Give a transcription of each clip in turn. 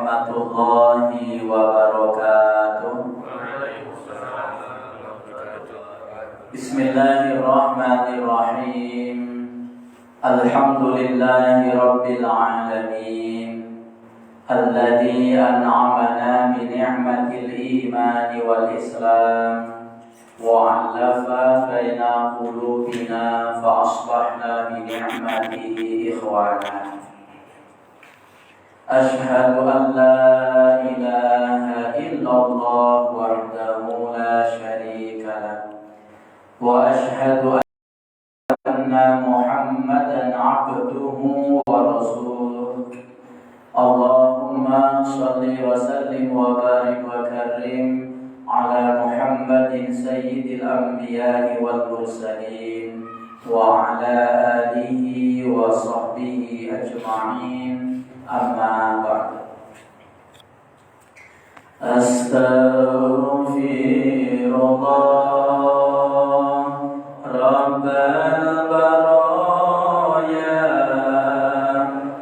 warahmatullahi wabarakatuh. Bismillahirrahmanirrahim. Alhamdulillahi rabbil alamin. Alladzi an'amana bi ni'matil imani wal islam wa 'allafa baina qulubina fa asbahna bi ni'matihi ikhwana. Ashhadu an la ilaha illallah wahdahu la syarika lah wa ashhadu anna Muhammadan 'abduhu wa rasuluh. Allahumma shalli wa sallim wa barik wa karrim ala Muhammadin sayyidil anbiya'i wal mursalin wa ala alihi wa sahbihi ajma'in. Amma ba'd. Astaghfirullah Rabbal baraya.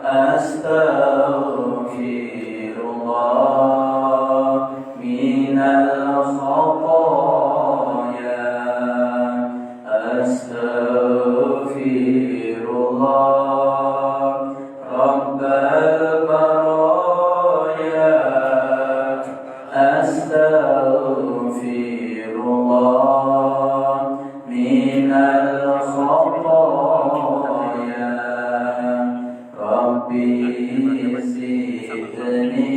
Astaghfirullah minal khataya. Astaghfirullah Rabbal baraya. Astaghfirullah minal khataya. Rabbi zidni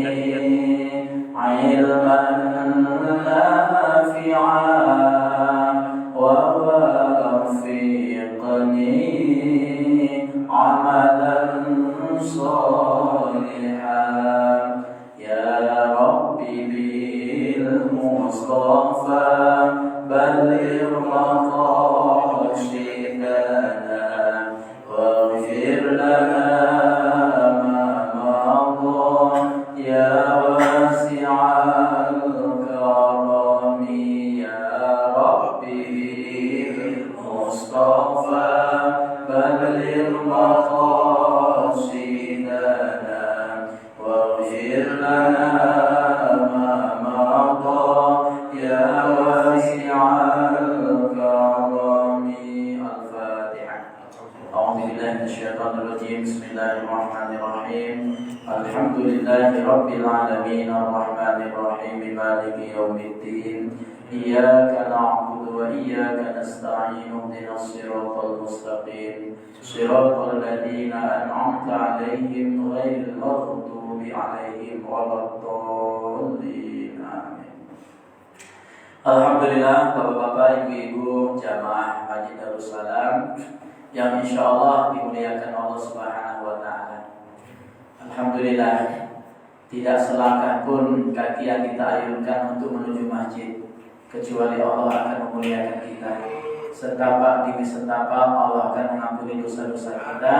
ilman nafi'an wa waffiqni amalan salihan. Ya Rabbi bil Mustafa balligh maqasidana waghfir lana ma madha ya wasi'al karami. Ya Rabbi bil Mustafa balligh maqasidana waghfir lana ma madha ya wasi'al karami. Al-Fatihah. A'udzu billahi minasyaitonir rajim. Bismillahirrahmanirrahim. Alhamdulillahi rabbil alamin arrahmanir rahim maliki yaumiddin. Iyyaka na'budu wa iyyaka nasta'in. Ihdinas siratal mustaqim. Siratal ladzina an'amta 'alaihim ghairil maghdubi 'alaihim waladdallin. Amin. Alhamdulillah, Bapak-bapak, Ibu-ibu jamaah Masjid Darussalam yang insyaallah dimuliakan Allah Subhanahu wa taala. Alhamdulillah, tidak selangkah pun kaki yang kita ayunkan untuk menuju masjid kecuali Allah akan memuliakan kita. Setapak demi setapak Allah akan mengampuni dosa-dosa kita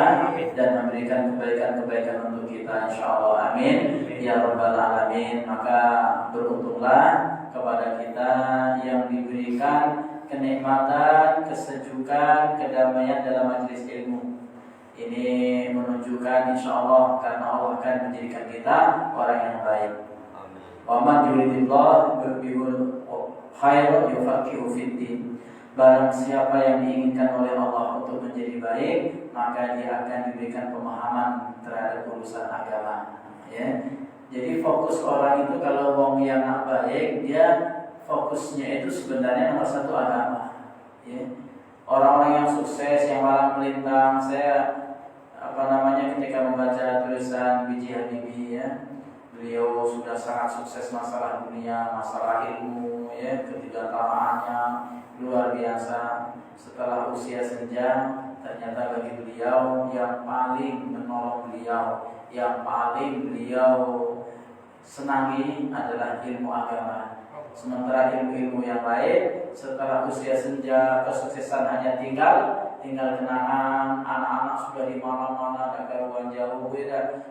dan memberikan kebaikan-kebaikan untuk kita insyaallah. Amin ya rabbal alamin. Maka beruntunglah kepada kita yang diberikan kenikmatan, kesejukan, kedamaian dalam majelis ilmu. Ini menunjukkan insyaallah karena Allah akan menjadikan kita orang yang baik. Wa man yuridillahu bihul khair yufaqihu fiddin. Barang siapa yang diinginkan oleh Allah untuk menjadi baik, maka dia akan diberikan pemahaman terhadap urusan agama. Ya. Jadi fokus orang itu kalau wong yang baik, dia fokusnya itu sebenarnya nomor satu agama. Ya. Orang-orang yang sukses, yang malang melintang, saya ketika membaca tulisan B.J. Habibie, ya, beliau sudah sangat sukses masalah dunia, masalah ilmu, ya, ketidaktamannya luar biasa. Setelah usia senja, ternyata bagi beliau yang paling menolong beliau, yang paling beliau senangi adalah ilmu agama. Sementara ilmu-ilmu yang lain setelah usia senja, kesuksesan hanya tinggal kenangan. Anak-anak sudah di mana-mana, ada karuan jauh, beda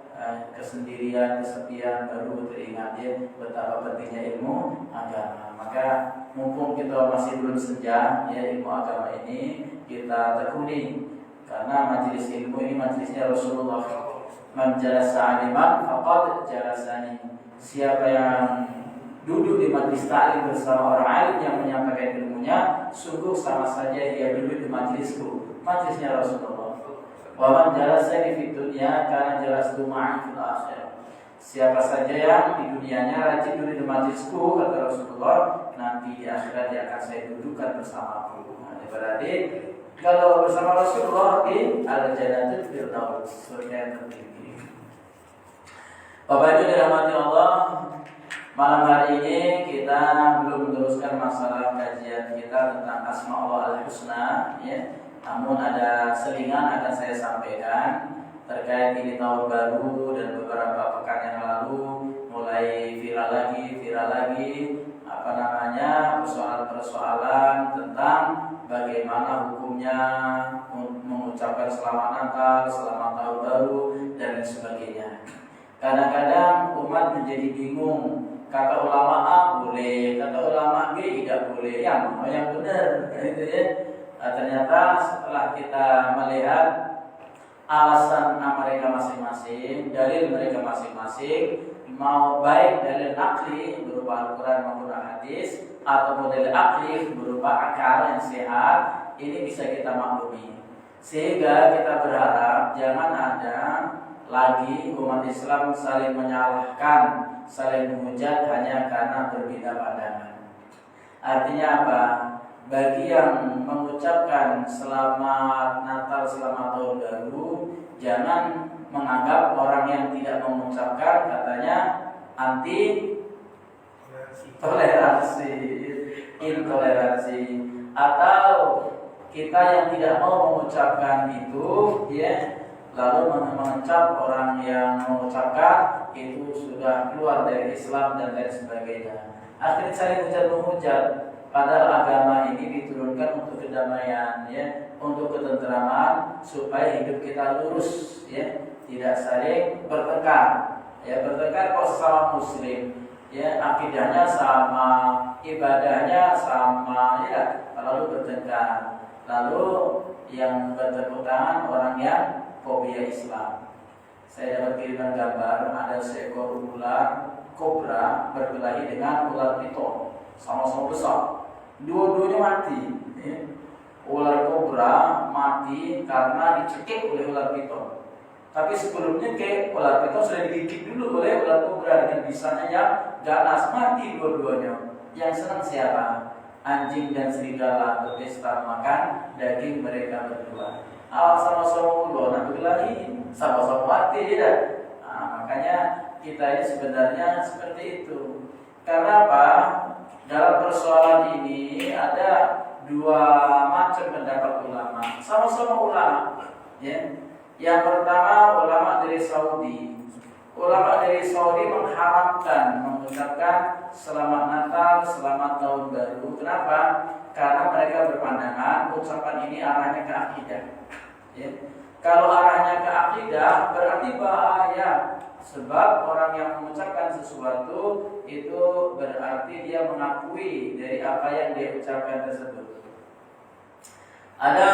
kesendirian, kesepian, baru teringat ya betapa pentingnya ilmu agama. Maka mumpung kita masih belum senja ya ilmu agama ini, kita tekuni, karena majelis ilmu ini majelisnya Rasulullah. Man jalasa aliman faqad jalasani. Siapa yang duduk di majlis ta'lim bersama orang alim yang menyampaikan ilmunya, sungguh sama saja dia duduk di majlisku, majlisnya Rasulullah. Wa man jalasa fi dunya kana jalastu ma'i fil akhirah. Siapa saja yang di dunianya rajin duduk di majlisku, kata Rasulullah, nanti di akhirat dia akan saya dudukkan bersamaku. Nah, berarti kalau bersama Rasulullah di al-jannatul firdaus, surga yang tertinggi. Bapak Ibu dirahmati Allah, malam hari ini kita belum meneruskan masalah kajian kita tentang Asma Allah Al-Husna, ya. Namun ada selingan akan saya sampaikan terkait ini tahun baru dan beberapa pekan yang lalu mulai viral lagi persoalan-persoalan tentang bagaimana hukumnya mengucapkan selamat Natal, selamat tahun baru dan sebagainya. Kadang-kadang umat menjadi bingung. Kata ulama A boleh, kata ulama B tidak boleh. Yang benar, gitu ya. Ternyata setelah kita melihat alasan mereka masing-masing, dalil mereka masing-masing, mau baik dalil akli berupa Al-Quran maupun hadis, atau dalil akli berupa akal yang sehat, ini bisa kita maklumi. Sehingga kita berharap jangan ada lagi umat Islam saling menyalahkan, saling menghujat hanya karena berbeda pandangan. Artinya apa? Bagi yang mengucapkan selamat Natal, selamat tahun baru, jangan menganggap orang yang tidak mengucapkan katanya anti toleransi, intoleransi, atau kita yang tidak mau mengucapkan itu, ya, lalu mengecap orang yang mengucapkan itu sudah keluar dari Islam dan lain sebagainya. Akhirnya saling hujat-menghujat. Padahal agama ini diturunkan untuk kedamaian, ya, untuk ketentraman, supaya hidup kita lurus, ya, tidak saling bertengkar. Ya, bertengkar kok sama Muslim, ya, akidahnya sama, ibadahnya sama, ya, lalu bertengkar. Lalu yang bertepuk tangan orang yang fobia Islam. Saya dapat kiriman gambar ada seekor ular kobra berkelahi dengan ular piton, sama-sama besar. Dua-duanya mati. Ular kobra mati karena dicekik oleh ular piton. Tapi sebelumnya ular piton sudah digigit dulu oleh ular kobra dengan bisanya yang ganas, mati dua-duanya. Yang senang siapa? Anjing dan serigala berpesta makan daging mereka berdua. Sama-sama ulo, nah berkelahi, sama-sama mati, ya. Nah, makanya kita ini sebenarnya seperti itu. Karena apa? Dalam persoalan ini ada dua macam pendapat ulama, sama-sama ulama, ya. Yang pertama ulama dari Saudi. Ulama dari Saudi mengharamkan mengucapkan selamat Natal, selamat tahun baru. Kenapa? Karena mereka berpandangan ucapan ini arahnya ke akidah. Ya. Kalau arahnya ke akidah berarti bahaya. Sebab orang yang mengucapkan sesuatu itu berarti dia mengakui dari apa yang dia ucapkan tersebut. Ada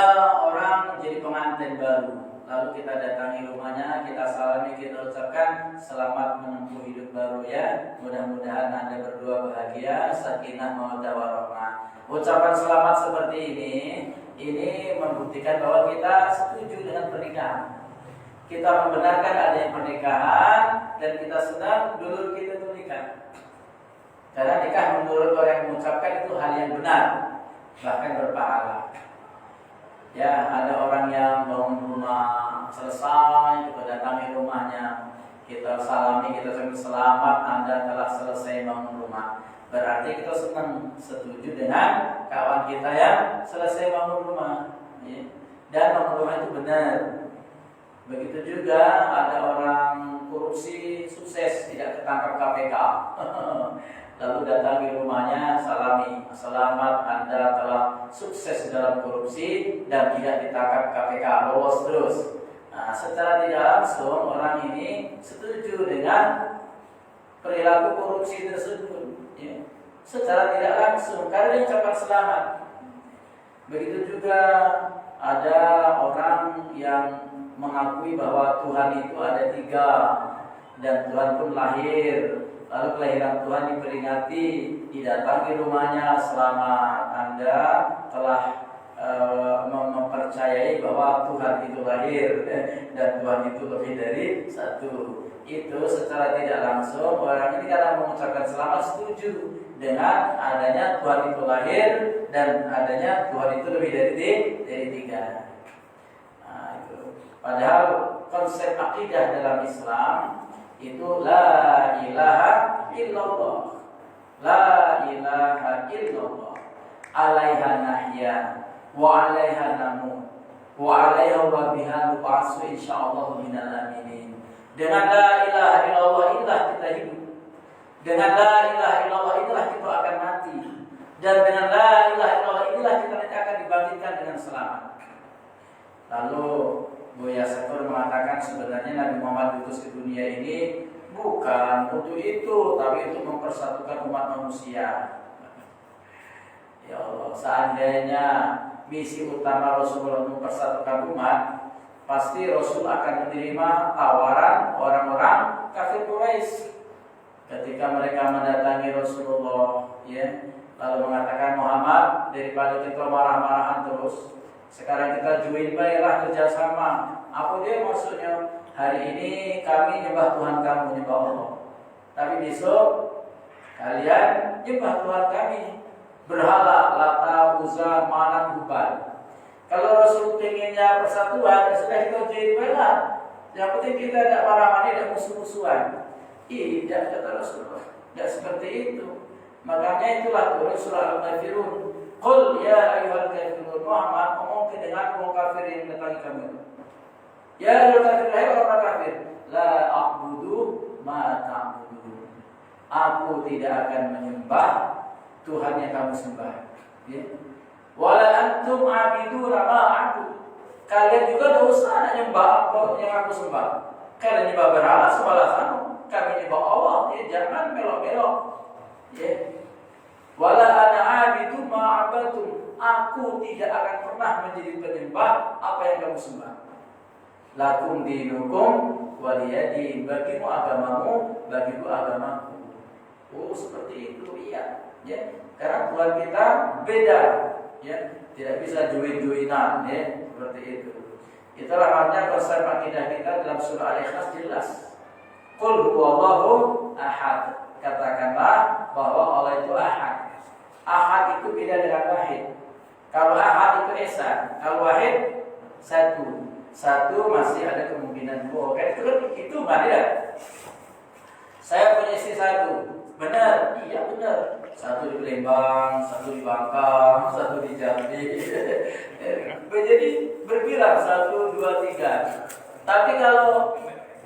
orang jadi pengantin baru, lalu kita datangi rumahnya, kita salami, kita ucapkan selamat menempuh hidup baru ya. Mudah-mudahan Anda berdua bahagia, sakinah, mawaddah warahmah. Ucapan selamat seperti ini membuktikan bahwa kita setuju dengan pernikahan. Kita membenarkan adanya pernikahan dan kita sedang dulur kita menikah. Karena nikah menurut orang yang mengucapkan itu hal yang benar, bahkan berpahala. Ya, ada orang yang bangun rumah selesai, kita datangi rumahnya, kita salami, kita ucapkan selamat Anda telah selesai bangun rumah. Berarti kita senang, setuju dengan kawan kita yang selesai bangun rumah, ya. Dan bangun rumah itu benar. Begitu juga ada orang korupsi sukses tidak ketangkap KPK. Lalu datangi rumahnya, salami, selamat Anda telah sukses dalam korupsi dan tidak ditangkap KPK, lolos terus. Nah, secara tidak langsung orang ini setuju dengan perilaku korupsi tersebut, ya. Secara tidak langsung karena dia ucapan selamat. Begitu juga ada orang yang mengakui bahwa Tuhan itu ada 3, dan Tuhan pun lahir. Lalu kelahiran Tuhan diperingati, didatangi rumahnya selama Anda telah mempercayai bahwa Tuhan itu lahir dan Tuhan itu lebih dari satu. Itu secara tidak langsung orang ini karena mengucapkan selamat setuju dengan adanya Tuhan itu lahir dan adanya Tuhan itu lebih dari tiga. Nah, itu. Padahal konsep akidah dalam Islam itu la ilaha illallah, la ilaha illallah, alaiha nahya wa alaiha namut wa alaiha wa biha nub'atsu insyaallah minal aminin. Dengan la ilaha illallah itulah kita hidup. Dengan la ilaha illallah itulah kita akan mati. Dan dengan la ilaha illallah itulah kita nanti akan dibangkitkan dengan selamat. Lalu Buya Sakur mengatakan sebenarnya Nabi Muhammad diutus ke dunia ini bukan untuk itu, tapi untuk mempersatukan umat manusia. Ya Allah, seandainya misi utama Rasulullah mempersatukan umat, pasti Rasul akan menerima tawaran orang-orang kafir Quraisy ketika mereka mendatangi Rasulullah, ya, lalu mengatakan Muhammad, daripada kita marah-marahan terus, sekarang kita join baiklah kerjasama. Apa dia maksudnya? Hari ini kami nyembah Tuhan kamu, nyembah Allah. Tapi besok kalian nyembah Tuhan kami, berhala, Lata, Uzza, Manat, Hubal. Kalau Rasul pengennya persatuan, ya sudah kita join baiklah. Yang penting kita tidak marah-marah, tidak musuh-musuhan. Tidak, kata Rasulullah, tidak seperti itu. Makanya itulah turun surah Al-Kafirun. Qul ya ayyuhal kafirun, Muhammad ngomong dengan kaum kafir yang mendatangi kamu. Ya ayyuhal kafirun, hai orang kafir, la a'budu ma ta'budun. Aku tidak akan menyembah Tuhan yang kamu sembah. Ya. Wala antum 'abiduna ma a'bud. Kalian juga tidak usah nyembah apa yang aku sembah. Kalian nyembah berhala sembahlah sana. Kami nyembah Allah, ya jangan belok-belok. Ya. Wala ana 'abidu ma 'abadtum. Aku tidak akan pernah menjadi penyembah apa yang kamu sembah. Lakum dinukum waliyadin. Bagimu agamamu, bagiku agamaku. Oh, seperti itu, iya. Ya. Karena Tuhan kita beda, ya. Tidak bisa join-joinan, ya. Seperti itu. Itulah makna konsep akidah kita dalam surah Al-Ikhlas jelas. Qul huwallahu ahad. Katakanlah bahwa Allah itu ahad. Ahad itu beda dengan wahid. Kalau ahad itu esa, kalau wahid satu. Satu masih ada kemungkinan dua. Kan itu kan ya. Saya punya istri satu. Benar? Iya benar. Satu di Palembang, satu di Bangka, satu di Jambi. Jadi berbilang 1, 2, 3. Tapi kalau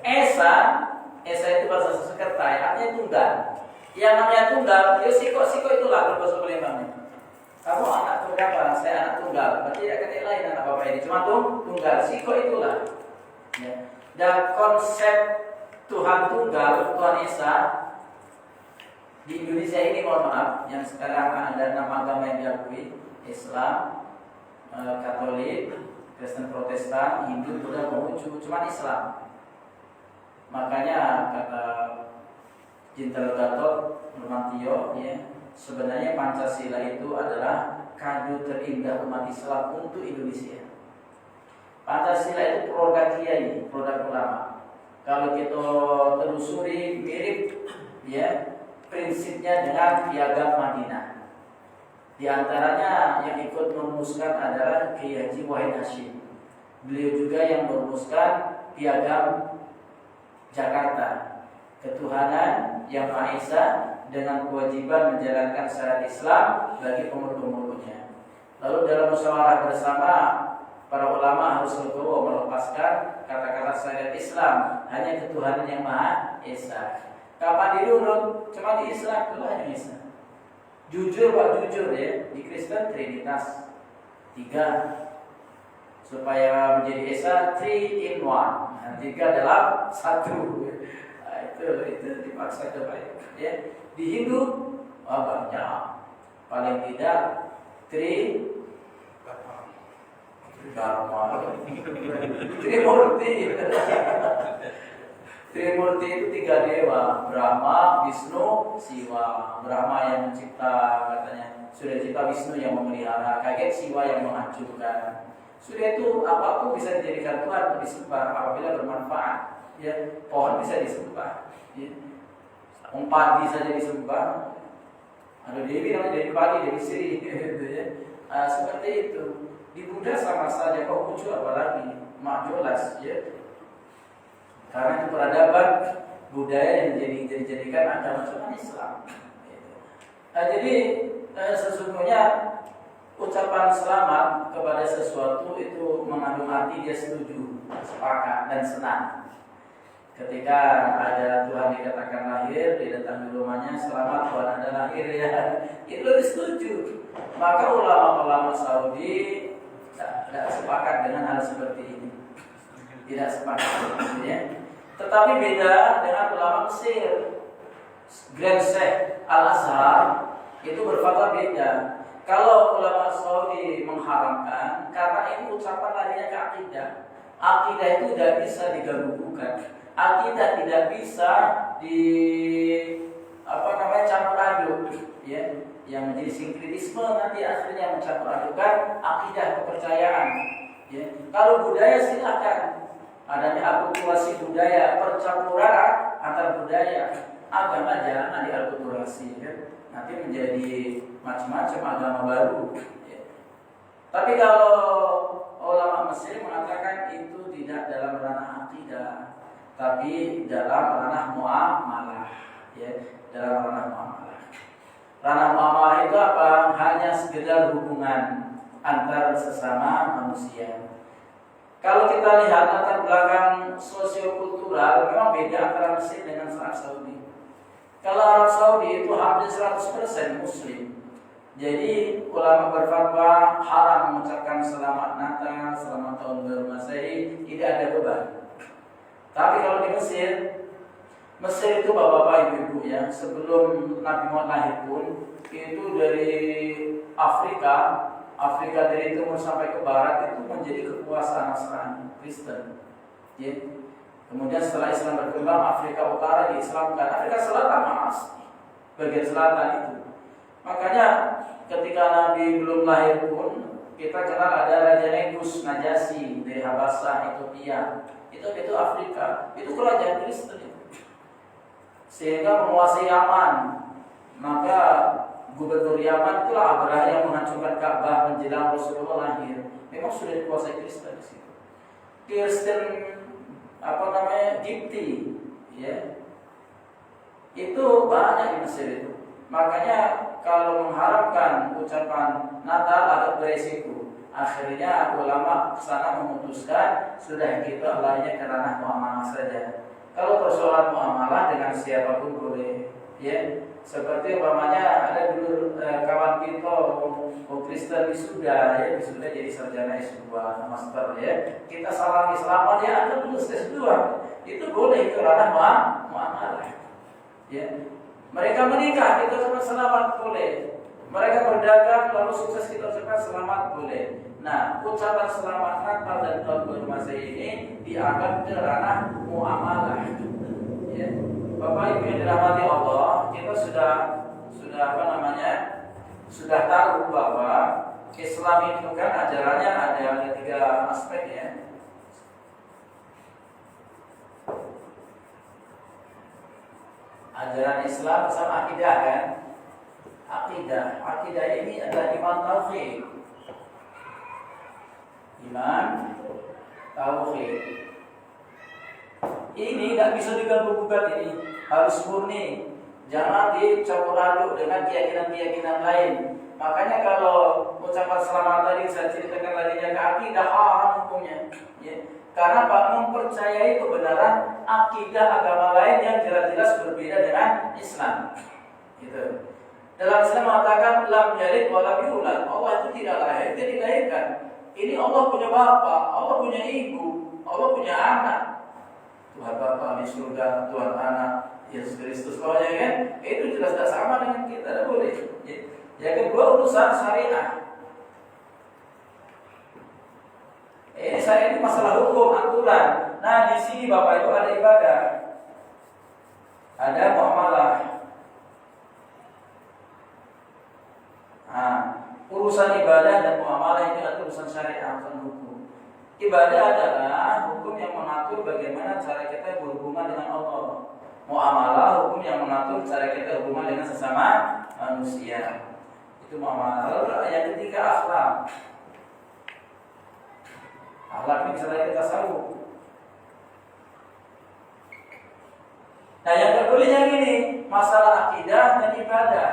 esa itu bahasa Sanskerta, artinya tunggal. Yang namanya tunggal, ya siko itulah bahasa Palembangnya. Kamu anak berapa? Saya anak tunggal. Berarti tidak ketik lain anak bapak ini. Cuma tunggal. Siko itulah. Ya. Dan konsep Tuhan tunggal, Tuhan Esa di Indonesia ini, mohon maaf, yang sekarang ada nama agama yang diakui, Islam, Katolik, Kristen Protestan, Hindu, Buddha, Konghucu, cuma Islam. Makanya kata Jenderal Gatot Nurmantio, ya, sebenarnya Pancasila itu adalah kado terindah umat Islam untuk Indonesia. Pancasila itu produk kiai, produk ulama. Kalau kita telusuri mirip, ya, prinsipnya dengan Piagam Madinah. Di antaranya yang ikut merumuskan adalah Kiai Haji Wahid Hasyim. Beliau juga yang merumuskan Piagam Jakarta, ketuhanan yang Maha Esa dengan kewajiban menjalankan syariat Islam bagi pemurus-pemurusnya. Lalu dalam musyawarah bersama, para ulama harus legowo melepaskan kata-kata syariat Islam, hanya ketuhanan yang Maha Esa. Kapan diurut? Cuma di Islam itulah yang Esa. Jujur Pak, jujur ya. Di Kristen Trinitas 3. Supaya menjadi Esa 3 in 1. Nah, 3 dalam 1. Nah, itu dipaksa coba ya. Di Hindu banyak. Paling tidak 3 Dharma, Trimurti, Trimurti itu 3 dewa, Brahma, Wisnu, Siwa. Brahma yang mencipta, katanya Surya cipta, Wisnu yang memelihara, kaget Siwa yang menghancurkan. Surya itu apapun bisa dijadikan Tuhan untuk disembah apabila bermanfaat. Ya, pohon bisa disembah, ya. Padi saja disembah. Ada Dewi namanya Dewi Padi, Dewi Sri, gitu ya. Seperti itu. Di Buddha sama saja, kok muncul apalagi Majolas, ya. Karena itu peradaban budaya yang dijadikan agama cuma Islam. Jadi sesungguhnya ucapan selamat kepada sesuatu itu mengandung arti dia setuju, sepakat dan senang. Ketika ada Tuhan dikatakan lahir, dia datang di rumahnya, selamat Tuhan ada lahir ya, itu disetujui. Maka ulama-ulama Saudi tidak sepakat dengan hal seperti ini, tidak sepakat, ya. Tetapi beda dengan ulama Mesir. Grand Sheikh Al-Azhar itu berfatwa beda. Kalau ulama Saudi mengharamkan, karena ini ucapan lahirnya ke akidah. Akidah itu tidak bisa digabungkan. Akidah tidak bisa campur aduk, ya. Yang menjadi sinkretisme nanti akhirnya mencampur adukan akidah kepercayaan. Ya. Kalau budaya silakan. Adanya akulturasi budaya, percampuran antar budaya, agama jangan diakulturasi, ya. Nanti menjadi macam-macam agama baru. Ya. Tapi kalau ulama Mesir mengatakan itu tidak dalam ranah akidah, tapi dalam ranah muamalah, ya, dalam ranah muamalah. Ranah muamalah itu apa? Hanya sekedar hubungan antar sesama manusia. Kalau kita lihat latar belakang sosiokultural, memang beda antara Mesir dengan Arab Saudi. Kalau Arab Saudi itu hampir 100% Muslim. Jadi ulama berfatwa haram mengucapkan selamat Natal, selamat tahun baru Masehi, tidak ada beban. Tapi kalau di Mesir itu bapak-bapak ibu-ibu ya, sebelum Nabi Muhammad lahir pun itu dari Afrika dari timur sampai ke barat itu menjadi kekuasaan Nasrani Kristen. Ya. Kemudian setelah Islam berkembang, Afrika Utara diislamkan, Afrika Selatan mas, bagian selatan itu. Makanya ketika Nabi belum lahir pun kita kenal ada Raja Negus Najasyi dari Habasah, Ethiopia. Itu Afrika, itu kerajaan Kristen itu. Sehingga menguasai Yaman. Maka gubernur Yaman itulah Abraha yang menghancurkan Ka'bah menjelang Rasulullah lahir. Memang sudah dikuasai Kristen di situ. Kristen Gipti, ya. Itu banyak di Mesir itu. Makanya kalau mengharamkan ucapan Natal agak beresiko. Akhirnya ulama kesana memutuskan sudah kita larinya ke ranah muamalah saja. Kalau persoalan muamalah dengan siapapun boleh, ya. Seperti umpamanya ada dulu kawan kita Kristen wisuda, ya, wisuda jadi sarjana S2, master, ya. Kita salami selamat ya, Anda lulus S2. Itu boleh, itu ranah muamalah. Ya. Mereka menikah, kita cuma selamat boleh. Mereka berdagang lalu sukses, kita ucapkan selamat boleh. Nah, ucapan selamat Natal dan tahun baru Masehi ini dianggap ke ranah muamalah. Ya. Bapak Ibu yang dirahmati Allah, kita sudah tahu bahwa Islam itu kan ajarannya ada 3 aspek, ya. Ajaran Islam bersama akidah kan? Akidah ini adalah iman tauhid. Iman tauhid. Ini tidak bisa digabung-gugat, ini harus murni. Jangan dicampur aduk dengan keyakinan-keyakinan lain. Makanya kalau ucapan selamat tadi saya ceritakan tadinya ke akidah haram hukumnya. Ya. Karena Pak mempercayai kebenaran akidah agama lain yang jelas-jelas berbeda dengan Islam. Gitu. Dalam Islam mengatakan lam yalid wa lam yulad. Allah itu tidak lahir, dia dilahirkan. Ini Allah punya bapak, Allah punya ibu, Allah punya anak. Tuhan Bapa di surga, Tuhan Anak, Yesus Kristus, pokoknya kan itu jelas tidak sama dengan kita, tidak boleh. Yang kedua urusan syariah. Ini masalah hukum aturan. Nah di sini Bapak itu ada ibadah. ada muamalah. Nah, urusan ibadah dan muamalah itu adalah urusan syariat, urusan hukum. Ibadah adalah hukum yang mengatur bagaimana cara kita berhubungan dengan Allah. Muamalah hukum yang mengatur cara kita berhubungan dengan sesama manusia. Itu muamalah. Lalu yang ketiga akhlak. Akhlak ini misalnya kita tasawuf. Nah, yang tertulisnya ini masalah akidah dan ibadah.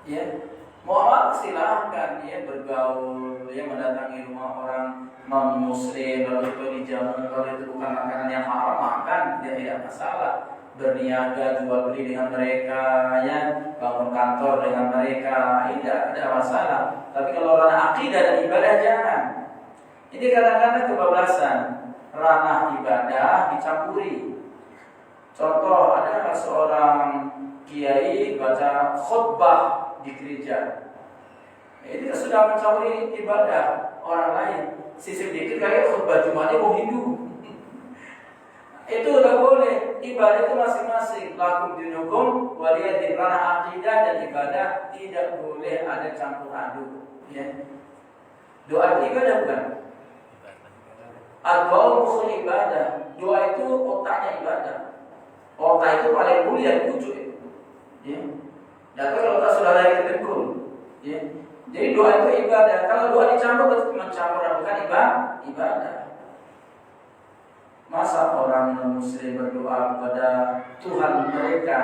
Ya, muamalah silahkan ya bergaul, ya mendatangi rumah orang non muslim, lalu itu dijamu, kalau itu bukan makanan yang haram makan, dia tidak masalah. Berniaga jual beli dengan mereka, ya bangun kantor dengan mereka, tidak ada masalah. Tapi kalau ranah akidah dan ibadah jangan. Ini kadang-kadang kebablasan, ranah ibadah dicampuri. Contoh, ada seorang kiai baca khutbah di gereja. Ini sudah mencampuri ibadah orang lain. Sisi dikit kayak khutbah Jumatnya mau Hindu. Itu udah boleh. Ibadah itu masing-masing. Lakum dinukum waliyadin, ranah akidah dan ibadah tidak boleh ada campur aduk. Ya. Doa itu ibadah bukan? Al-qaul mukhul ibadah. Doa itu otaknya ibadah. Otak itu paling mulia wujud itu. Ya. Dan kalau otak sudah lari ke dengkul. Ya. Jadi doa itu ibadah. Kalau doa dicampur berarti mencampur bukan ibadah. Masa orang non-muslim berdoa kepada Tuhan mereka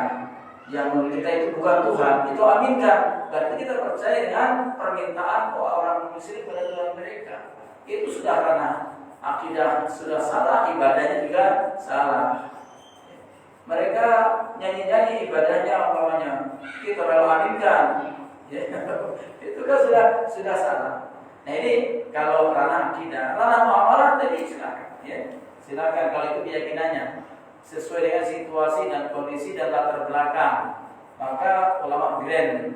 yang menurut kita itu bukan Tuhan, itu aminkan. Berarti kita percaya dengan permintaan orang muslim kepada Tuhan mereka. Itu sudah ranah akidah, sudah salah, ibadahnya juga salah. Mereka nyanyi-nyanyi ibadahnya umpamanya kita lalu aminkan. Ya, itu kan sudah salah. Nah ini kalau ranah akidah, ranah muamalah tadi silakan. Ya. Silakan kalau itu keyakinannya sesuai dengan situasi dan kondisi dan latar belakang. Maka ulama grand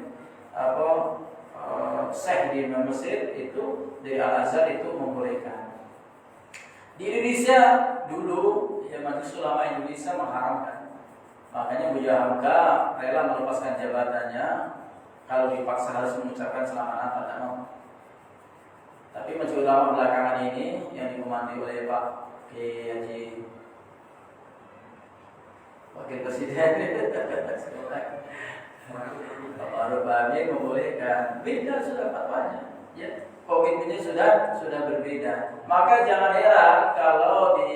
Syekh di Mesir itu dari Al-Azhar itu membolehkan. Di Indonesia dulu ya Majelis Ulama Indonesia mengharamkan. Makanya Buya Hamka rela melepaskan jabatannya kalau dipaksa harus mengucapkan selamat Natal dan mau. Tapi Majelis Ulama belakangan ini yang dikomandi oleh Pak Haji Wakil Presiden Pak Arif Bami membolehkan. Beda sudah fatwanya, ya. Komitmennya sudah berbeda. Maka jangan heran kalau di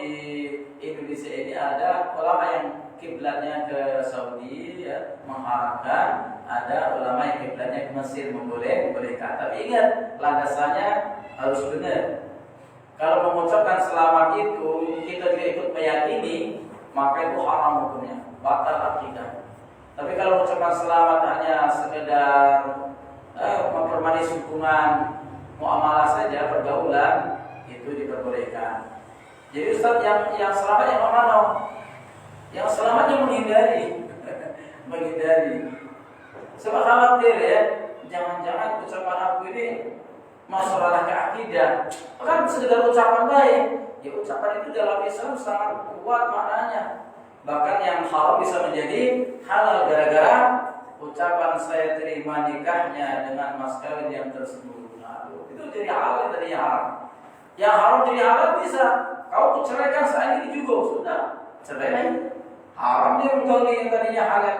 Indonesia ini ada ulama yang kiblatnya ke Saudi, ya, mengharamkan. Ada ulama yang kiblatnya ke Mesir membolehkan. Tapi ingat landasannya harus benar. Kalau mengucapkan selamat itu kita tidak ikut meyakini, maka itu haram hukumnya, batal akidah. Tapi kalau mengucapkan selamat hanya sekedar mempermanis hubungan muamalah saja, pergaulan, itu diperbolehkan. Jadi Ustaz yang selamat yang mana? Yang selamatnya menghindari, menghindari. Sebab khawatir ya, jangan-jangan ucapan aku ini masalah ke akidah, kan sekedar ucapan baik. Ya ucapan itu dalam Islam sangat kuat maknanya. Bahkan yang haram bisa menjadi halal gara-gara ucapan saya terima nikahnya dengan mas kawin yang tersebut. Aduh, itu jadi halal dari haram. Yang haram jadi halal bisa. Kau ceraikan saat ini juga sudah cerai. Haram dia menjadi yang tadinya halal.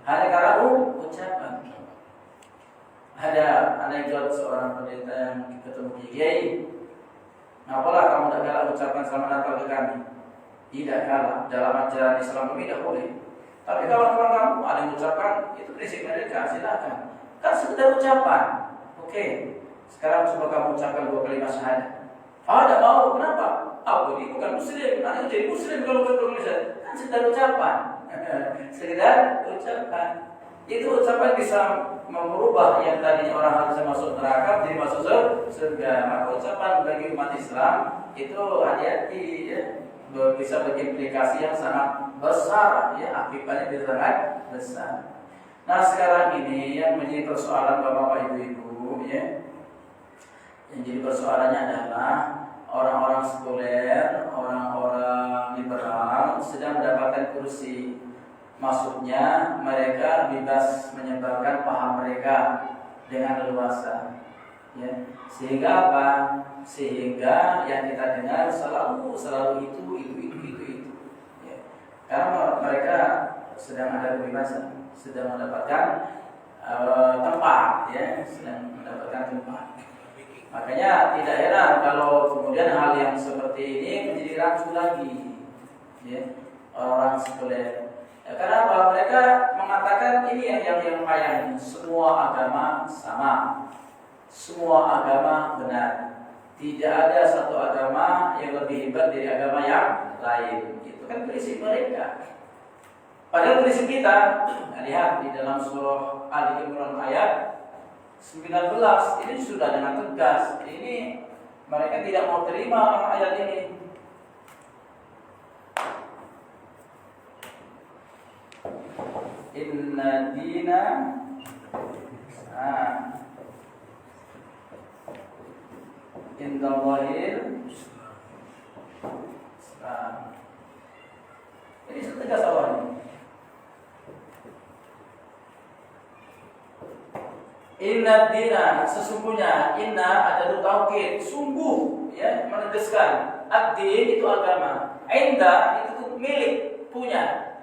Hanya karena ucapan. Ada anekdot seorang pendeta yang ketemu kiai. Apalah kamu tidak galak ucapkan selamat Natal ke kami? Tidak galak. Dalam ajaran Islam kami tidak boleh. Tapi kawan-kawan kamu ada yang ucapkan, itu prinsip mereka, silakan. Kan sekedar ucapan. Oke. Sekarang coba kamu ucapkan 2 kalimat syahadat. Tidak mau. Kenapa? Aku ini bukan muslim. Nanti jadi muslim kalau ucapkan 2 kalimat syahadat. Kan sekedar ucapan. Sekedar ucapan. Itu ucapan bisa merubah yang tadinya orang harusnya masuk neraka jadi masuk surga. Maka ucapan bagi umat Islam itu hati-hati, ya, bisa berimplikasi yang sangat besar, ya, akibatnya bisa sangat besar. Nah sekarang ini yang menjadi persoalan bapak-bapak ibu-ibu, ya, yang jadi persoalannya adalah orang-orang sekuler, orang-orang liberal sedang mendapatkan kursi. Maksudnya mereka bebas menyebarkan paham mereka dengan leluasa, ya. Sehingga apa? Sehingga yang kita dengar selalu itu. Ya. Karena mereka sedang ada kebebasan, sedang mendapatkan tempat, ya, sedang mendapatkan tempat. Makanya tidak heran kalau kemudian hal yang seperti ini menjadi rancu lagi, ya, orang sekuler. Ya, karena apa? Mereka mengatakan ini yang payah ini, semua agama sama, semua agama benar, tidak ada satu agama yang lebih hebat dari agama yang lain. Itu kan prinsip mereka. Padahal prinsip kita, lihat di dalam surah Ali Imran ayat 19 ini sudah dengan tegas. Ini mereka tidak mau terima ayat ini. Inna dina indallahil Islam. Ini tegas awalnya. Inna dina, sesungguhnya, inna ada taukid, sungguh, ya, menegaskan. Ad-din itu agama, inda itu milik, punya.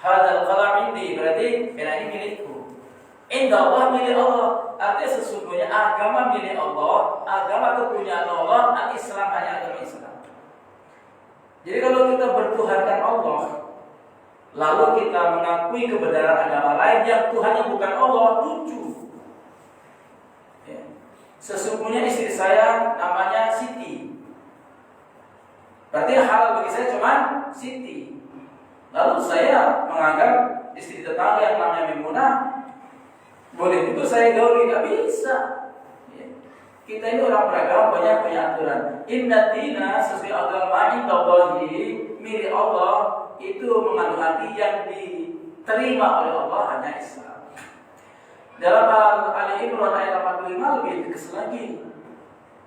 Hadzal qalam indi, berarti ini milikku. Inda Allah, milik Allah. Artinya sesungguhnya agama milik Allah, agama kepunyaan Allah, al-Islam hanya agama Islam. Jadi kalau kita bertuhankan Allah, lalu kita mengakui kebenaran agama lain yang Tuhannya bukan Allah, lucu. Ya. Sesungguhnya istri saya namanya Siti, berarti halal bagi saya cuma Siti. Lalu saya menganggap istri tetangga yang namanya Maimunah boleh itu saya gauli, nggak bisa. Ya. Kita ini orang beragama banyak aturan. Inna dina, sesuai agama indallahi, milik Allah, itu mengandung arti yang diterima oleh Allah hanya Islam. Dalam Ali Imran ayat 85 lebih tegas lagi.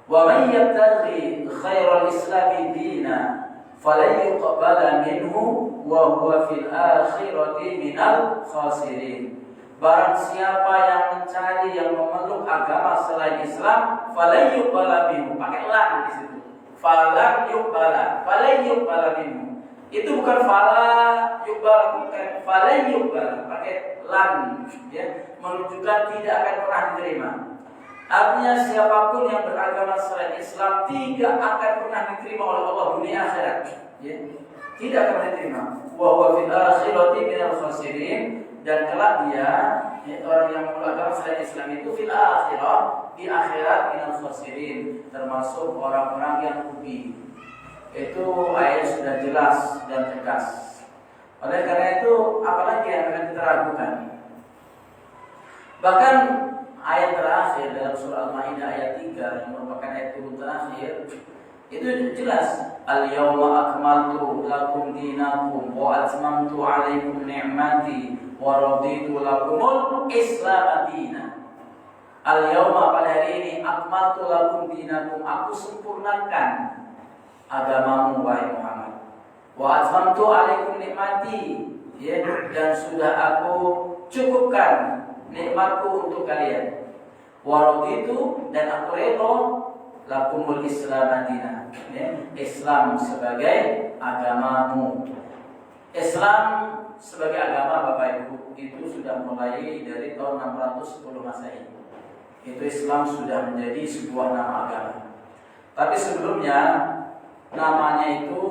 Wa may yabtaghi khairal islami dina falan yuqbala minhu wa huwa fil akhirati minal khasirin. Barang siapa yang mencari, yang memeluk agama selain Islam, falan yuqbala minhu, pakai lam di situ. Falan yuqbala minhu. Itu bukan fala yuqbala, bukan falan yuqbala, pakai lam, ya, menunjukkan tidak akan pernah diterima. Artinya siapapun yang beragama selain Islam tidak akan pernah diterima oleh Allah dunia akhirat, ya. Tidak akan diterima. Wa huwa fil akhirati minal khasirin, dan kelak dia, ya, orang yang beragama selain Islam itu fil akhirah, di akhirat minal khasirin, termasuk orang-orang yang rugi. Itu ayat sudah jelas dan tegas. Oleh karena itu, apalagi yang akan kita ragukan? Bahkan ayat terakhir dalam surah Al-Maidah ayat 3 yang merupakan ayat turun terakhir, itu jelas, al-yawma akmaltu lakum dinakum wa atmamtu alaikum ni'mati wa raditu lakumul Islam dinan. Al-yawma, pada hari ini, akmaltu lakum dinakum, aku sempurnakan agamamu wahai Muhammad. Wa atmamtu alaikum ni'mati, ya, dan sudah aku cukupkan nikmatku untuk kalian. Wa raditu, dan aku redha lakumul Islam dinan, ya, Islam sebagai agamamu. Islam sebagai agama, Bapak Ibu, itu sudah mulai dari tahun 610 Masehi. Itu Islam sudah menjadi sebuah nama agama. Tapi sebelumnya namanya itu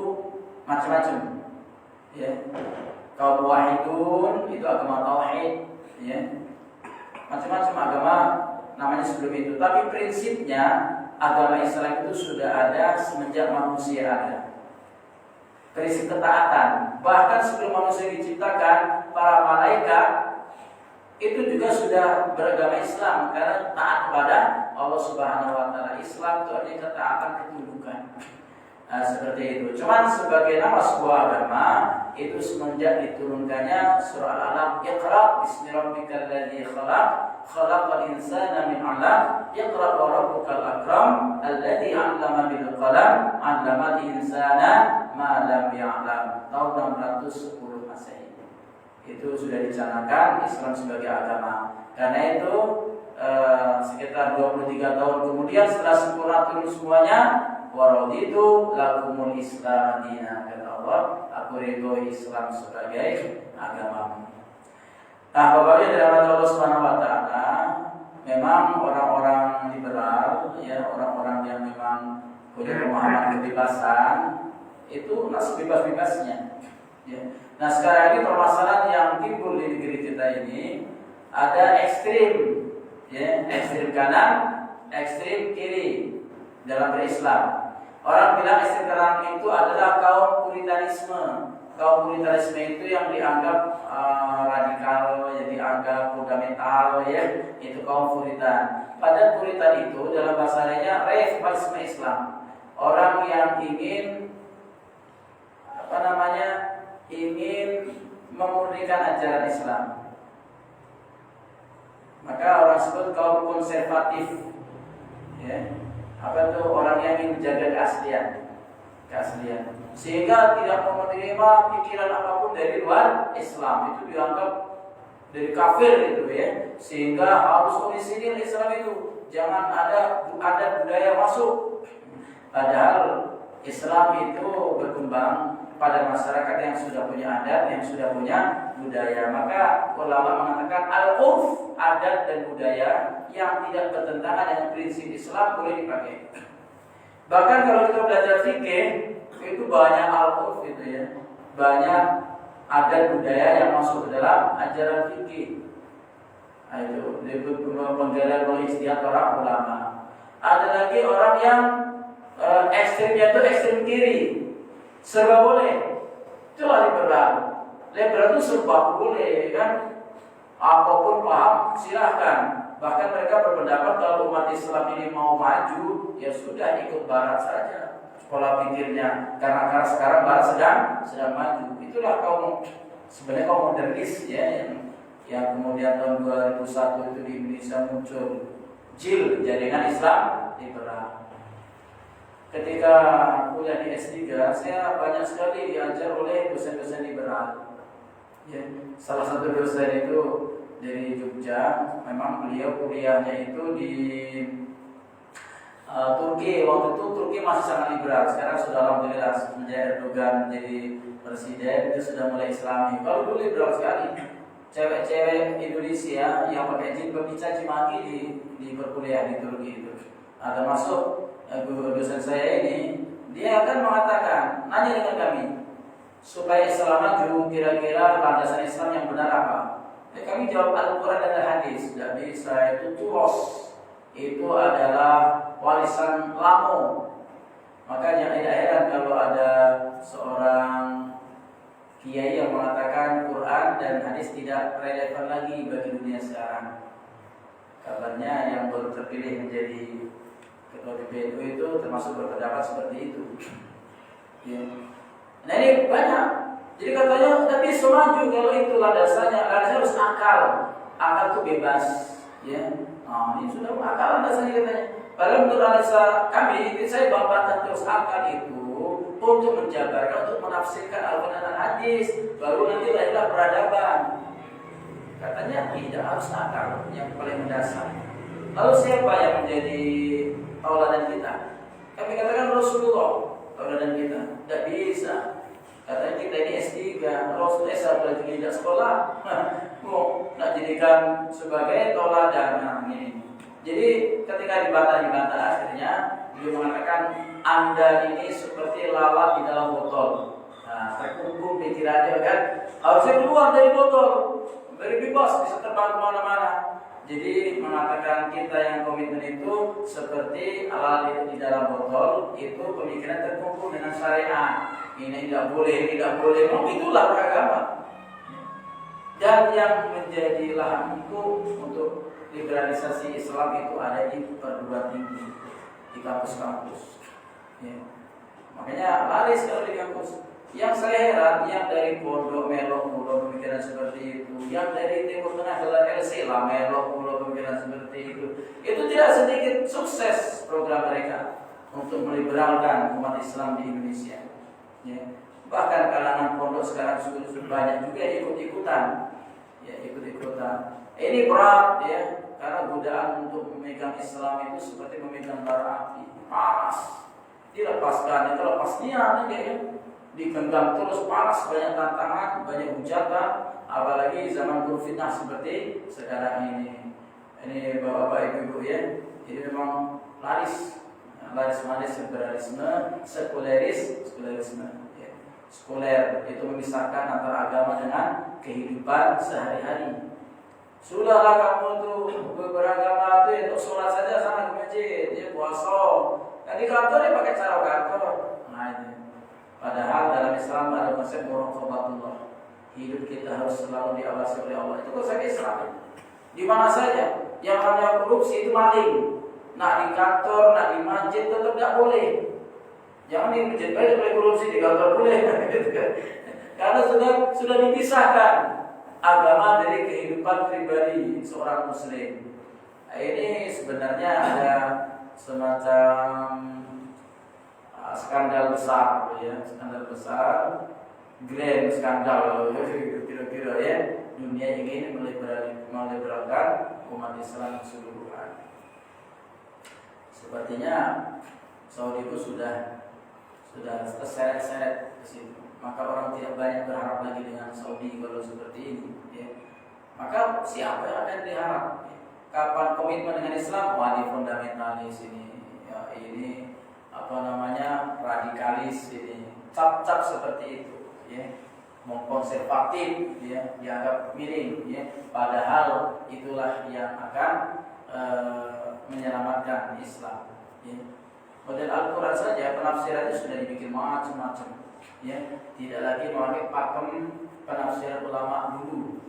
macam-macam, ya. Kaum wahidun itu agama tauhid, ya. Macam-macam agama namanya sebelum itu. Tapi prinsipnya agama Islam itu sudah ada semenjak manusia ada. Prinsip ketaatan, bahkan sebelum manusia diciptakan, para malaikat itu juga sudah beragama Islam karena taat kepada Allah Subhanahu wa taala. Islam itu artinya ketaatan, ketundukan. Nah, seperti itu. Cuman sebagai nama sebuah agama itu semenjak diturunkannya surah Al-Alaq, Iqra bismi rabbikal ladzi khalaq, khalaqal insana min 'alaq, Iqra wa rabbukal akram, alladzi 'allama bil qalam, 'allamal insana ma lam ya'lam. Tahun 610 Masehi. itu sudah dicanangkan Islam sebagai agama. Karena itu sekitar 23 tahun kemudian setelah sempurna turun semuanya, waraditu lakumul Islam madina, kata Allah, aku ridho Islam sebagai agama. Nah, Bapak-Ibu dirahmati Allah Subhanahu wa taala, memang orang-orang liberal, ya, orang-orang yang memang punya pemahaman kebebasan itu sebebas-bebasnya. Ya. Nah, sekarang ini permasalahan yang timbul di negeri kita ini ada ekstrim, ya, ekstrim kanan, ekstrim kiri dalam berislam. Orang bilang ekstrim kanan itu adalah kaum puritanisme. Kaum puritanisme itu yang dianggap radikal, yang dianggap fundamental, ya, itu kaum puritan. Padahal puritan itu dalam bahasanya revivalisme Islam. Orang yang ingin ingin memurnikan ajaran Islam. Maka orang sebut kaum konservatif, ya. Apa itu? Orang yang ingin menjaga keaslian, sehingga tidak mau menerima pikiran apapun dari luar Islam. Itu dianggap dari kafir, itu, ya. Sehingga harus orisinil Islam itu, jangan ada budaya masuk. Padahal Islam itu berkembang pada masyarakat yang sudah punya adat, yang sudah punya budaya. Maka ulama mengatakan al-urf, adat dan budaya yang tidak bertentangan dengan prinsip Islam boleh dipakai. Bahkan kalau kita belajar fikih, itu banyak al-urf itu, ya. Banyak adat budaya yang masuk ke dalam ajaran fikih. Itu menggelar ijtihad para ulama. Ada lagi orang yang ekstrimnya itu ekstrim kiri, serba boleh. Itulah liberal. Liberal itu serba boleh, kan? Apapun paham silahkan. Bahkan mereka berpendapat kalau umat Islam ini mau maju, ya sudah ikut Barat saja pola pikirnya. Karena sekarang Barat sedang maju. Itulah sebenarnya kaum modernis, ya, yang kemudian tahun 2001 itu di Indonesia muncul JIL, Jaringan Islam Liberal. Ketika kuliah di S3, saya banyak sekali diajar oleh dosen-dosen liberal. Ya, salah satu dosen itu dari Jogja. Memang beliau kuliahnya itu di Turki. Waktu itu Turki masih sangat liberal. Sekarang sudah alhamdulillah semenjak Erdogan jadi presiden itu sudah mulai Islami. Kalau dulu liberal sekali. Cewek-cewek Indonesia yang pakai jilbab dicaci maki di perkuliahan di Turki itu. Ada masuk guru dosen saya ini, dia akan mengatakan, nanya dengan kami, supaya Islam maju, kira-kira landasan Islam yang benar apa? Ya, kami jawab Al-Quran dan Hadis. Tidak bisa, itu turos, itu adalah warisan lamo. Makanya tidak heran kalau ada seorang kiai yang mengatakan Quran dan Hadis tidak relevan lagi bagi dunia sekarang. Kabarnya yang baru terpilih menjadi ketua PBNU itu termasuk berpendapat seperti itu. Ya. Nah ini banyak. Jadi katanya nggak bisa maju kalau itu landasannya harus akal. Akal itu bebas. Ya. Nah, ini sudah akal landasannya katanya. Padahal menurut analisa kami, saya bantah terus akal itu untuk menjabarkan, untuk menafsirkan Al-Quran dan Hadis. Baru nanti lahirlah peradaban. Katanya tidak harus akal yang paling mendasar. Lalu siapa yang menjadi tauladan kita? Kami katakan Rasulullah tauladan kita. Tidak bisa. Katanya kita ini S3, Rasul S1 lagi tidak sekolah. Mau nak jadikan sebagai tauladan. Nah, ini. Jadi ketika dibantah akhirnya dia mengatakan Anda ini seperti lalat di dalam botol. Nah, terkungkung pikirannya kan. Harusnya keluar dari botol. Beri bebas bisa terbang kemana-mana. Jadi mengatakan kita yang komitmen itu seperti alat itu di dalam botol, itu pemikiran terkungkung dengan syariat. Ini tidak boleh. Memang itulah beragama. Dan yang menjadi lahan untuk liberalisasi Islam itu ada di perguruan tinggi, di kampus-kampus. Ya. Makanya laris kalau di kampus. Yang saya heran, yang dari pondok melok mulu pemikiran seperti itu, yang dari Timur Tengah gelar LC lah melok mulu pemikiran seperti itu tidak sedikit sukses program mereka untuk meliberalkan umat Islam di Indonesia. Ya. Bahkan kalangan pondok sekarang sudah banyak juga ikut-ikutan Ini berat ya, karena godaan untuk memegang Islam itu seperti memegang bara api, panas. Dilepaskan, itu lepas niat ya. Digenggam terus, panas, banyak tantangan, banyak hujatan, apalagi zaman fitnah seperti sekarang ini. Ini bapak-bapak ibu-ibu ya, ini memang laris manis liberalisme, sekularisme. Ya. Sekuler itu memisahkan antara agama dengan kehidupan sehari-hari. Sudahlah kamu tuh beragama itu untuk sholat saja sana ke masjid, ya puasa. Nah, di kantor dia pakai cara kantor. Nah ini. Padahal dalam Islam ada konsep muraqabatullah. Hidup kita harus selalu diawasi oleh Allah. Itu konsep Islam. Di mana saja yang namanya korupsi itu maling. Nak di kantor, nak di masjid tetap tidak boleh. Jangan di masjid boleh korupsi, di kantor boleh. Karena sudah dipisahkan agama dari kehidupan pribadi seorang muslim. Ini sebenarnya ada semacam skandal besar ya, grand skandal kira-kira ya. Dunia ingin meliberalkan umat Islam keseluruhan. Sepertinya Saudi itu sudah terseret-seret ke situ. Maka orang tidak banyak berharap lagi dengan Saudi kalau seperti ini ya. Maka siapa yang akan diharap? Kapan komitmen dengan Islam? Wah, ini fundamentalis ini ya, ini radikalis ini, cap-cap seperti itu ya. Konservatif ya, dianggap miring ya. Padahal itulah yang akan menyelamatkan Islam ya. Model Al-Quran saja penafsirannya sudah dibikin macam-macam ya. Tidak lagi memakai pakem penafsiran ulama dulu.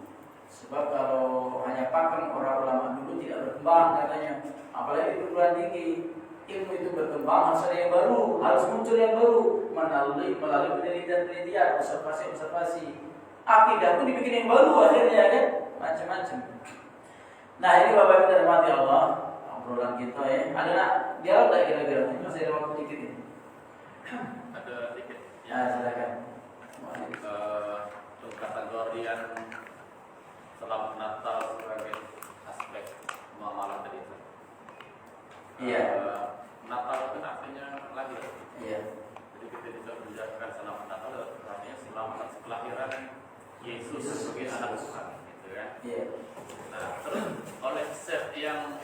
Sebab kalau hanya pakem orang ulama dulu tidak berkembang katanya. Apalagi perguruan tinggi, ilmu itu berkembang, harus ada yang baru, harus muncul yang baru melalui penelitian, observasi. Akidah pun dibikin yang baru akhirnya kan, macam-macam. Nah ini Bapak Ibu dan mati Allah, obrolan kita ya. Ada nak dialog tak kira-kira? Ini masih ada waktu dikit ini. Ada dikit. Ya silakan. Untuk kategorian Selamat Natal sebagai aspek muamalah tadi itu. Iya. Natal itu artinya lahir. Iya. Jadi kita bisa mengucapkan Selamat Natal artinya selamat atas kelahiran Yesus sebagai anak Tuhan, gitu kan? Iya. Nah, terus oleh set yang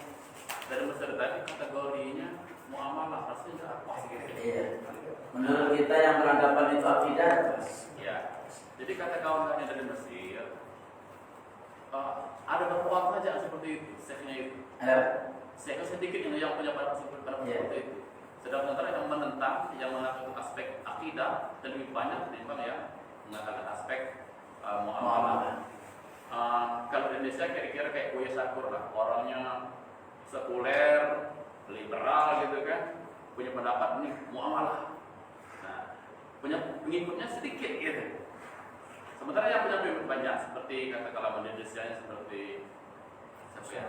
dari Mesir tadi kategorinya muamalah pastinya apa gitu? Iya. Menurut kita yang beranggapan itu akidah, Ya. Jadi kata kawan-kawannya dari Mesir, ada beberapa saja seperti itu, seknya itu. Seknya sedikit yang punya pada seperti itu. Sedangkan yang menentang, yang mengatakan aspek akidah lebih banyak daripada yang mengatakan aspek muamalah. Kalau di Indonesia kira-kira kayak Buya Syakur lah, orangnya sekuler, liberal gitu kan, punya pendapat ini muamalah. Nah, punya pengikutnya sedikit gitu. Sementara yang punya pengikut banyak, seperti katakanlah di Indonesia seperti siapa ya,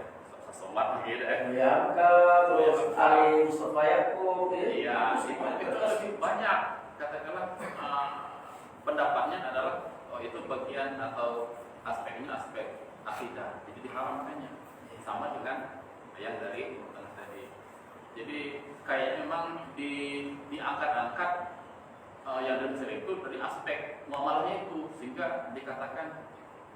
Somad gitu ya. Terus Ali Mustafa Yaakob, iya, itu lebih banyak. Katakanlah pendapatnya adalah itu bagian atau aspeknya aspek akidah, jadi diharamkannya. Sama dengan yang dari tadi. Jadi kayak memang diangkat-angkat yang dari Mesir itu dari aspek muamalahnya itu, sehingga dikatakan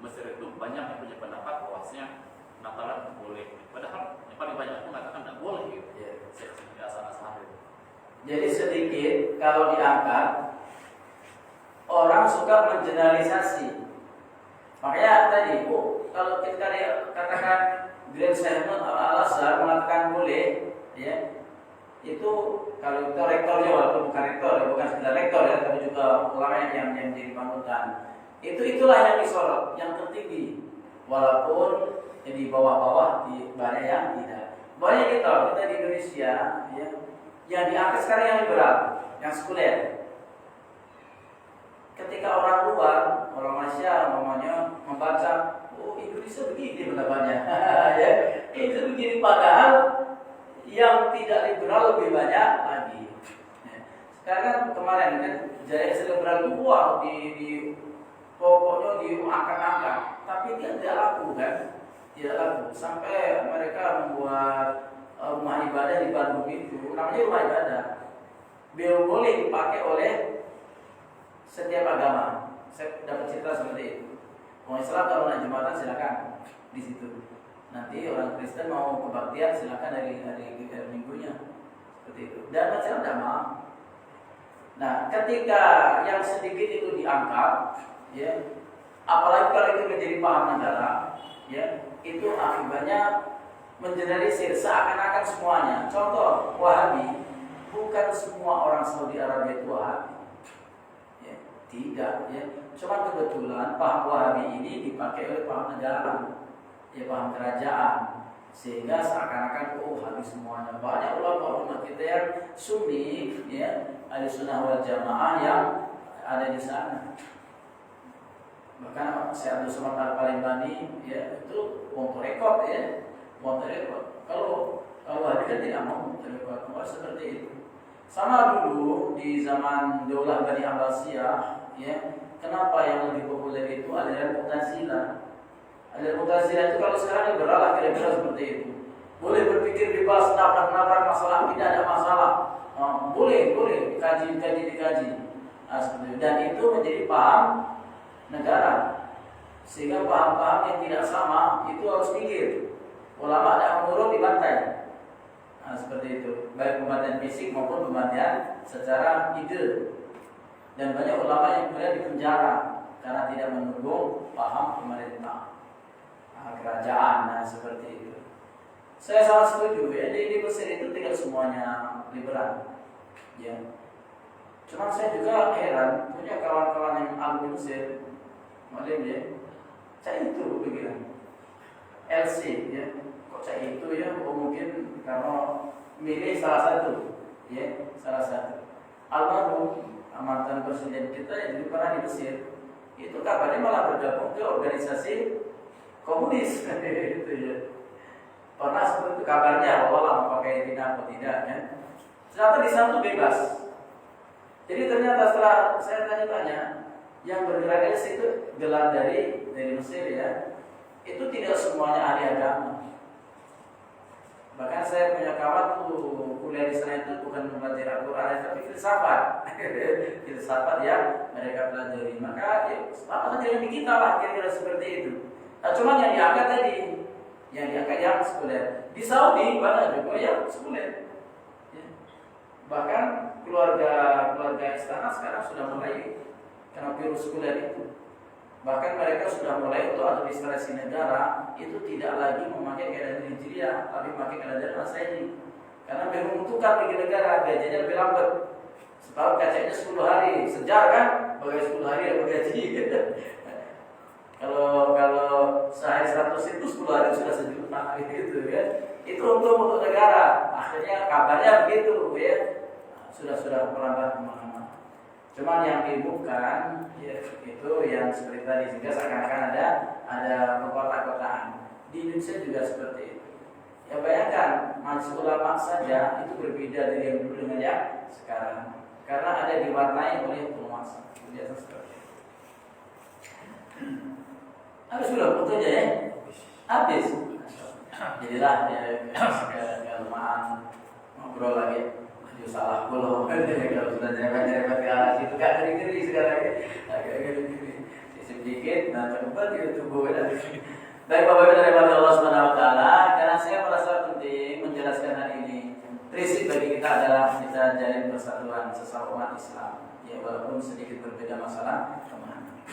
Mesir itu banyak yang punya pendapat bahwasanya Natalan boleh, padahal yang paling banyak itu mengatakan tidak boleh gitu. Asal-asal itu. Jadi sedikit kalau diangkat, orang suka mengeneralisasi. Makanya tadi, kalau kita katakan Grand Sermon Al-Azhar mengatakan boleh, ya, itu kalau itu rektornya, walaupun bukan rektor, ya, bukan sekedar rektor ya, tapi juga ulama yang menjadi panutan. Itulah yang disorot, yang tertinggi. Walaupun di bawah-bawah banyak yang tidak. Banyak kita di Indonesia ya, yang diangkat sekarang yang liberal, yang sekuler. Ketika orang luar, orang Malaysia namanya membaca, Indonesia begini pendapatnya, ya, itu begini. Padahal yang tidak liberal lebih banyak lagi. Sekarang kemarin kan jaya liberal itu di pokoknya diangkat-angkat, tapi dia tidak laku kan. tidak laku. Sampai mereka membuat rumah ibadah di Bandung itu, namanya rumah ibadah, belum boleh dipakai oleh setiap agama. Saya dapat cerita seperti itu. Orang Islam kalau naik Jumatan silakan di situ. Nanti orang Kristen mau kebaktian silakan dari minggunya seperti itu. Dan macam damai. Nah, ketika yang sedikit itu diangkat, ya, apalagi kalau itu menjadi paham negara, ya, itu akibatnya mengeneralisir seakan-akan semuanya. Contoh, Wahabi, bukan semua orang Saudi Arabia itu Wahabi. Ya, tidak, ya. Cuma kebetulan paham Wahabi ini dipakai oleh paham negara, ya, paham kerajaan, sehingga seakan-akan habis semuanya. Banyak ulama-ulama kita yang Sunni, ya, Ahlussunnah wal Jamaah yang ada di sana. Bahkan Syekh Abdul Somad Al-Palembani, ya, itu rekod, ya, rekod. Kalau Wahabi kan tidak mau rekod seperti itu. Sama dulu di zaman Daulah Bani Abbasiyah, ya, kenapa yang lebih populer itu aliran Mu'tazilah. Aliran Mu'tazilah itu kalau sekarang liberal lah kira-kira seperti itu. Boleh berpikir bebas, nabrak masalah, tidak ada masalah. Boleh dikaji. Dan itu menjadi paham negara. Sehingga paham-paham yang tidak sama itu harus minggir. Ulama ada umur dibantai. Seperti itu. Baik pembantaian fisik maupun pembantaian secara ide. Dan banyak ulama yang kemudian dipenjara karena tidak mendukung paham pemerintah, kerajaan, seperti itu. Saya sangat setuju, ya, di Mesir itu tidak semuanya liberal, ya. Cuma saya juga heran, punya kawan-kawan yang alumni Mesir, maklum, ya, saya itu pikiran LC, ya, kok saya itu, ya, mungkin karena milih salah satu, ya, salah satu. Almarhum mantan presiden kita yang dulu pernah di Mesir, itu kabarnya malah bergabung ke organisasi komunis, itu, ya. Pernah seperti itu kabarnya, Allah pakai tidak atau tidak, ya. Ternyata di sana bebas. Jadi ternyata setelah saya tanya-tanya, yang bergerak itu gelar dari Mesir, ya, itu tidak semuanya ahli agama. Bahkan saya punya kawan tuh kuliah di sana itu bukan mempelajari Al-Quran, tapi filsafat, filsafat yang mereka pelajari. Maka ya, apa saja yang di kita lah kira-kira seperti itu. Nah, cuma yang diangkat tadi, yang sekuler. Di Saudi banyak juga yang sekuler. Ya. Bahkan keluarga istana sekarang sudah mulai karena virus sekuler itu. Bahkan mereka sudah mulai untuk administrasi negara itu tidak lagi memakai kalender Hijriah, tapi memakai kalender Masehi. Karena menguntungkan bagi negara, gajinya lebih lambat. Setahun kacanya 10 hari, sejar kan? Bagai 10 hari yang bergaji. Kalau sehari 100 itu 10 hari sudah 1 juta gitu, ya. Itu untuk negara. Akhirnya kabarnya begitu, ya. Sudah merambah kemana-mana. Cuman yang dibutuhkan, ya, itu yang seperti tadi, sehingga seakan-akan ada kota-kotaan. Di Indonesia juga seperti itu. Ya bayangkan, majelis ulama saja itu berbeda dari yang dulu dengan yang sekarang. Karena ada diwarnai oleh penguasa. Biasa seperti itu. Habis sudah fotonya, ya? Habis. Jadilah ya, kelemahan ngobrol lagi. Salah puluh, kalau sudah nyerempet ke arah situ gak ngeri-ngeri sekarang, agak ngeri-ngeri sedikit, nah cepat itu tubuh. Baik Bapak Ibu dari Allah Subhanahu Wa Taala, karena saya merasa penting menjelaskan hal ini. Prinsip bagi kita adalah kita jalin persatuan sesama umat Islam, ya walaupun sedikit berbeda masalah pemahaman.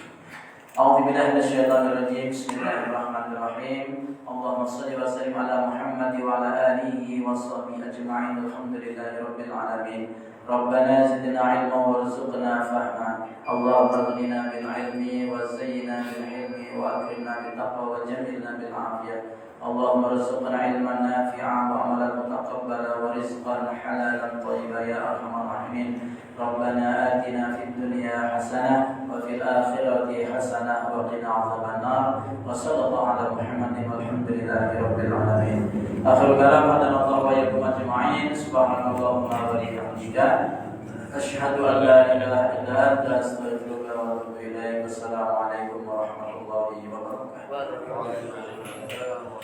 A'udzubillahi minasyaitonirrajim. Bismillahirrahmanirrahim. Allahumma shalli wa sallim ala Muhammad wa ala alihi wa sahbihi ajma'in. Alhamdulillahi rabbil alamin. Rabbana zidna ilma warzuqna fahma. Allahumma aghnina bil ilmi wa zayyina bil hilmi wa akrimna bil taqwa wa jamilna bil afiyah. Allahumma rzuqna ilman nafi'an wa amalan mutaqabbala wa rizqan halalan thayyiban ya arhamar rahimin. Rabbana atina fid dunya hasanah wa fil akhirati hasanah wa qina adzabannar. Wa sallallahu ala Muhammadin walhamdulillahi rabbil alamin. Akhirul kalam hadana Allah wa iyyakum ajma'in. Subhanallahumma wa bihamdika asyhadu an la ilaha illa anta astaghfiruka wa atubu ilaik. Wassalamu alaikum warahmatullahi wabarakatuh.